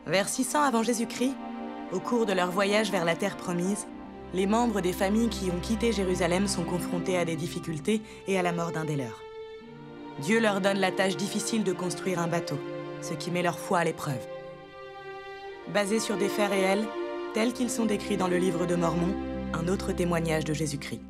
Vers 600 avant Jésus-Christ, au cours de leur voyage vers la Terre promise, les membres des familles qui ont quitté Jérusalem sont confrontés à des difficultés et à la mort d'un des leurs. Dieu leur donne la tâche difficile de construire un bateau, ce qui met leur foi à l'épreuve. Basé sur des faits réels, tels qu'ils sont décrits dans le livre de Mormon, un autre témoignage de Jésus-Christ.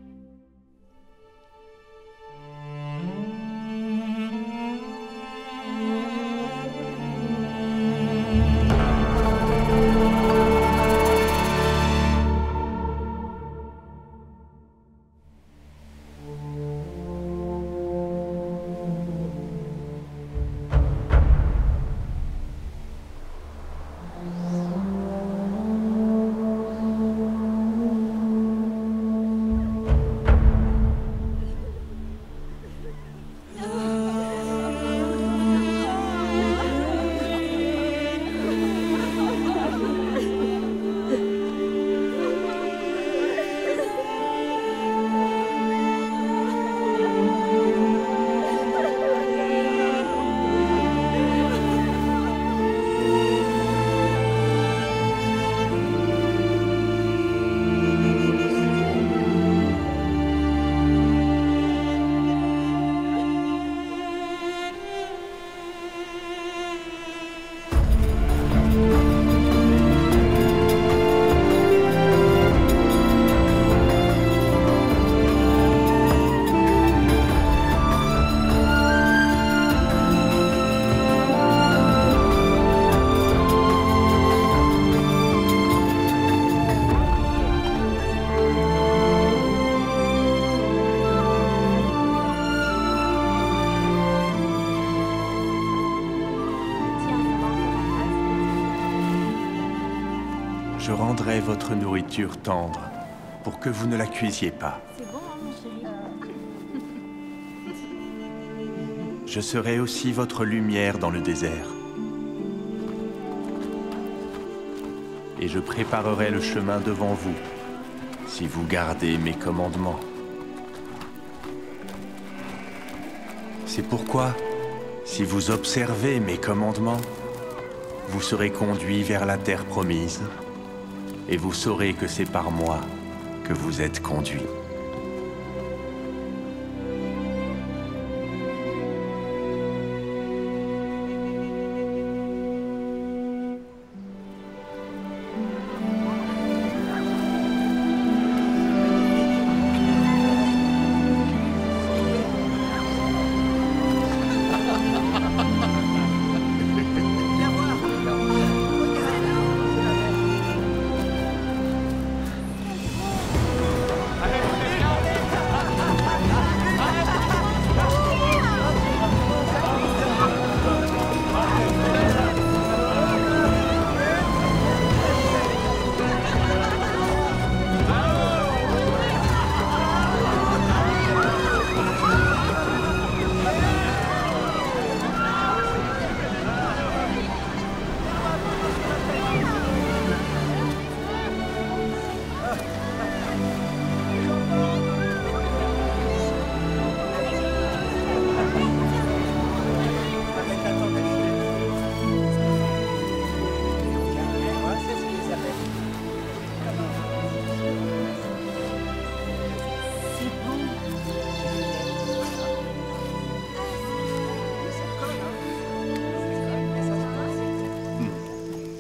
Je rendrai votre nourriture tendre pour que vous ne la cuisiez pas. C'est bon, hein, mon chéri? Je serai aussi votre lumière dans le désert. Et je préparerai le chemin devant vous, si vous gardez mes commandements. C'est pourquoi, si vous observez mes commandements, vous serez conduits vers la terre promise, et vous saurez que c'est par moi que vous êtes conduits.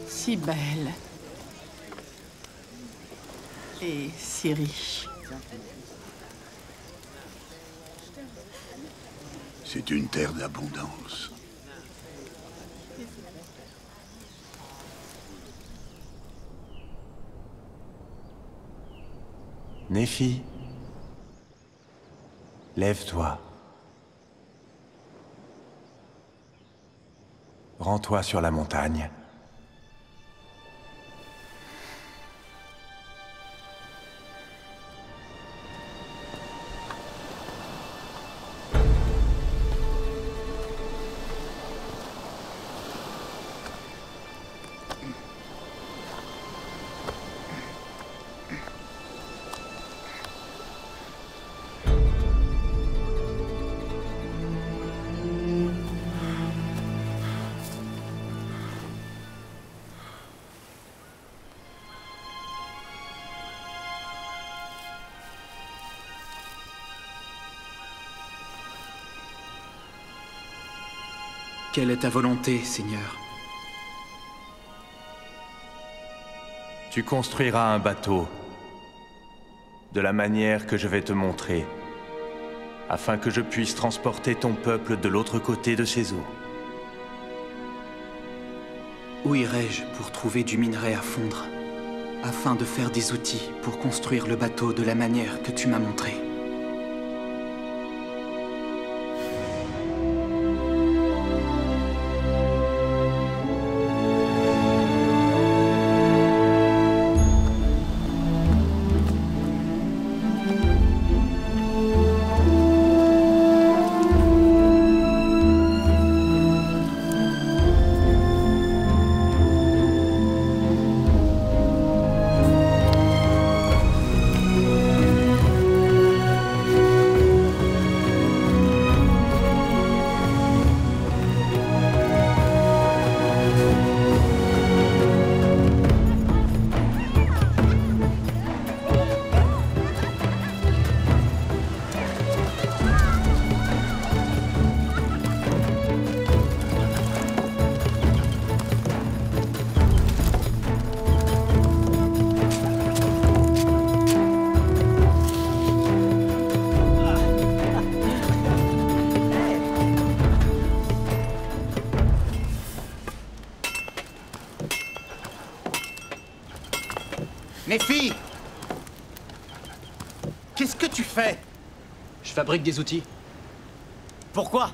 Si belle. Et si riche. C'est une terre d'abondance. Néphi, lève-toi. Rends-toi sur la montagne. Quelle est ta volonté, Seigneur? Tu construiras un bateau, de la manière que je vais te montrer, afin que je puisse transporter ton peuple de l'autre côté de ces eaux. Où irai-je pour trouver du minerai à fondre, afin de faire des outils pour construire le bateau de la manière que tu m'as montré? Néphi! Qu'est-ce que tu fais? Je fabrique des outils. Pourquoi?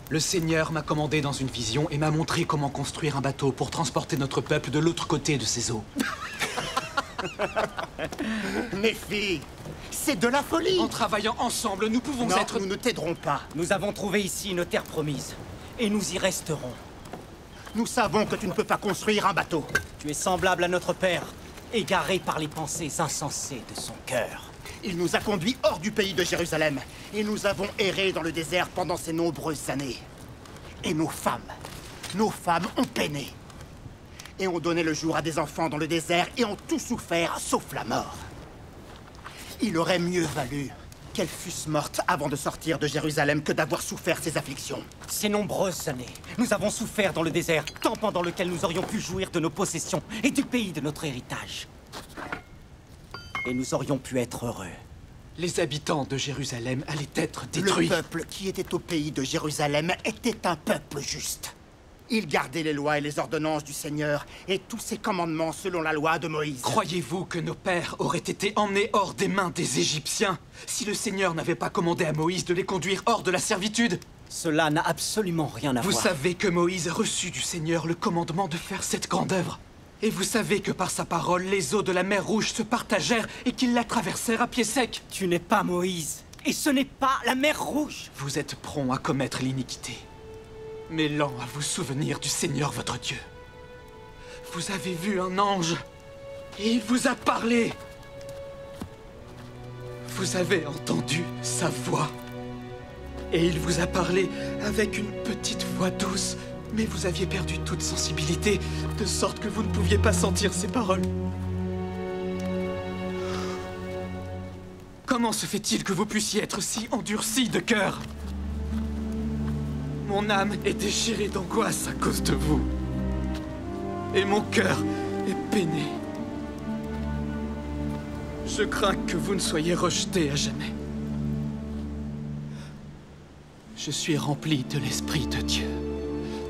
Le Seigneur m'a commandé dans une vision et m'a montré comment construire un bateau pour transporter notre peuple de l'autre côté de ces eaux. Néphi! C'est de la folie! En travaillant ensemble, nous pouvons Non, être... nous ne t'aiderons pas. Nous avons trouvé ici une terre promise. Et nous y resterons. Nous savons que tu ne peux pas construire un bateau. Tu es semblable à notre père, égaré par les pensées insensées de son cœur. Il nous a conduits hors du pays de Jérusalem. Et nous avons erré dans le désert pendant ces nombreuses années. Et nos femmes ont peiné. Et ont donné le jour à des enfants dans le désert et ont tout souffert, sauf la mort. Il aurait mieux valu qu'elles fussent mortes avant de sortir de Jérusalem que d'avoir souffert ces afflictions. Ces nombreuses années, nous avons souffert dans le désert, temps pendant lequel nous aurions pu jouir de nos possessions et du pays de notre héritage. Et nous aurions pu être heureux. Les habitants de Jérusalem allaient être détruits. Le peuple qui était au pays de Jérusalem était un peuple juste. Il gardait les lois et les ordonnances du Seigneur et tous ses commandements selon la loi de Moïse. Croyez-vous que nos pères auraient été emmenés hors des mains des Égyptiens si le Seigneur n'avait pas commandé à Moïse de les conduire hors de la servitude? Cela n'a absolument rien à Vous voir. savez que Moïse a reçu du Seigneur le commandement de faire cette grande œuvre. Et vous savez que par sa parole, les eaux de la mer Rouge se partagèrent et qu'ils la traversèrent à pied sec. Tu n'es pas Moïse, et ce n'est pas la mer Rouge. Vous êtes prompt à commettre l'iniquité, mais lent à vous souvenir du Seigneur votre Dieu. Vous avez vu un ange, et il vous a parlé. Vous avez entendu sa voix, et il vous a parlé avec une petite voix douce, mais vous aviez perdu toute sensibilité, de sorte que vous ne pouviez pas sentir ses paroles. Comment se fait-il que vous puissiez être si endurcis de cœur? Mon âme est déchirée d'angoisse à cause de vous. Et mon cœur est peiné. Je crains que vous ne soyez rejetés à jamais. Je suis rempli de l'Esprit de Dieu,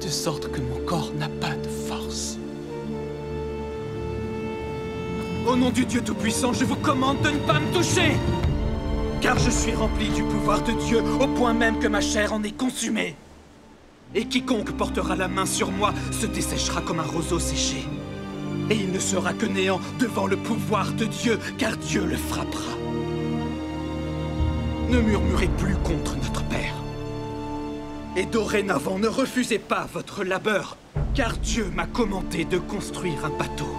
de sorte que mon corps n'a pas de force. Au nom du Dieu Tout-Puissant, je vous commande de ne pas me toucher! Car je suis rempli du pouvoir de Dieu, au point même que ma chair en est consumée. Et quiconque portera la main sur moi se desséchera comme un roseau séché. Et il ne sera que néant devant le pouvoir de Dieu, car Dieu le frappera. Ne murmurez plus contre notre Père. Et dorénavant, ne refusez pas votre labeur, car Dieu m'a commandé de construire un bateau.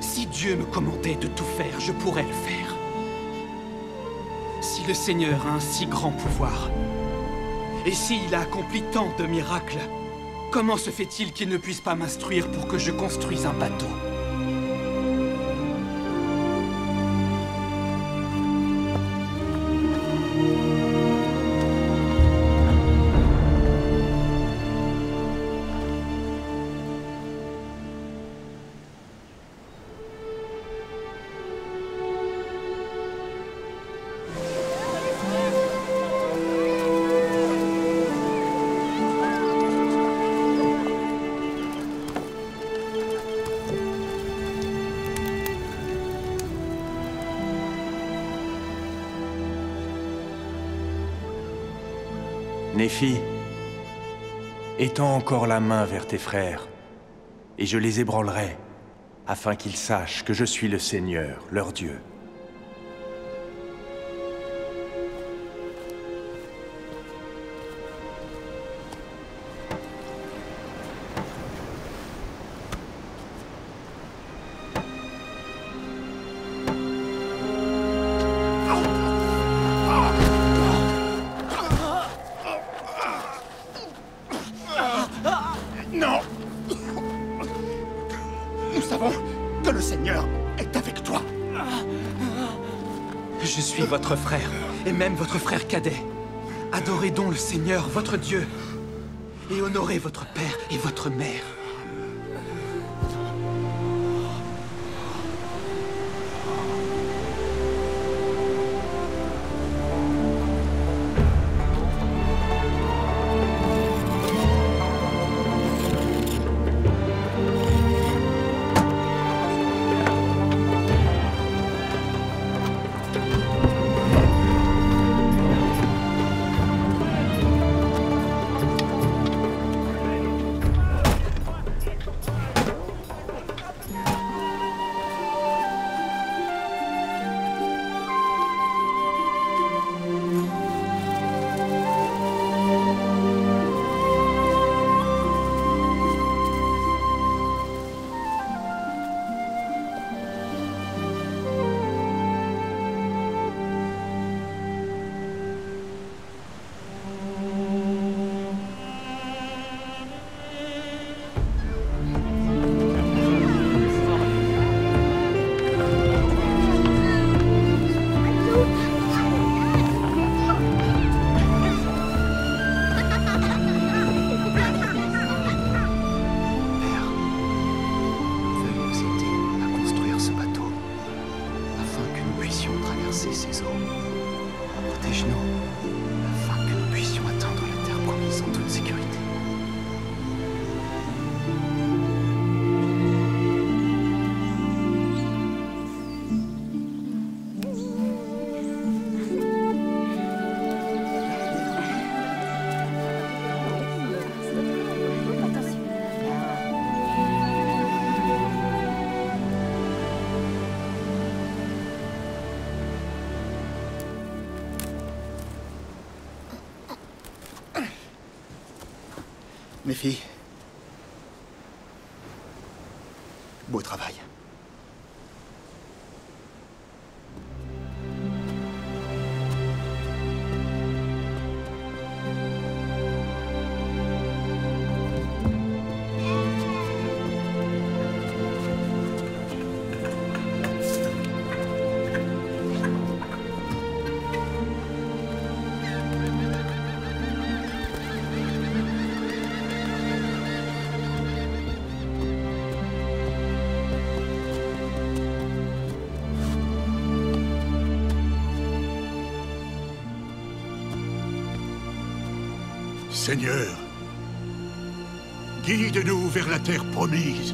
Si Dieu me commandait de tout faire, je pourrais le faire. Si le Seigneur a un si grand pouvoir, et s'il a accompli tant de miracles, comment se fait-il qu'il ne puisse pas m'instruire pour que je construise un bateau? Néphi, étends encore la main vers tes frères, et je les ébranlerai, afin qu'ils sachent que je suis le Seigneur, leur Dieu. Non! Nous savons que le Seigneur est avec toi. Je suis votre frère, et même votre frère cadet. Adorez donc le Seigneur, votre Dieu, et honorez votre père et votre mère. Ces eaux. Protège-nous, afin que nous puissions atteindre la terre promise en toute sécurité. Néphi, beau travail. Seigneur, guide-nous vers la terre promise.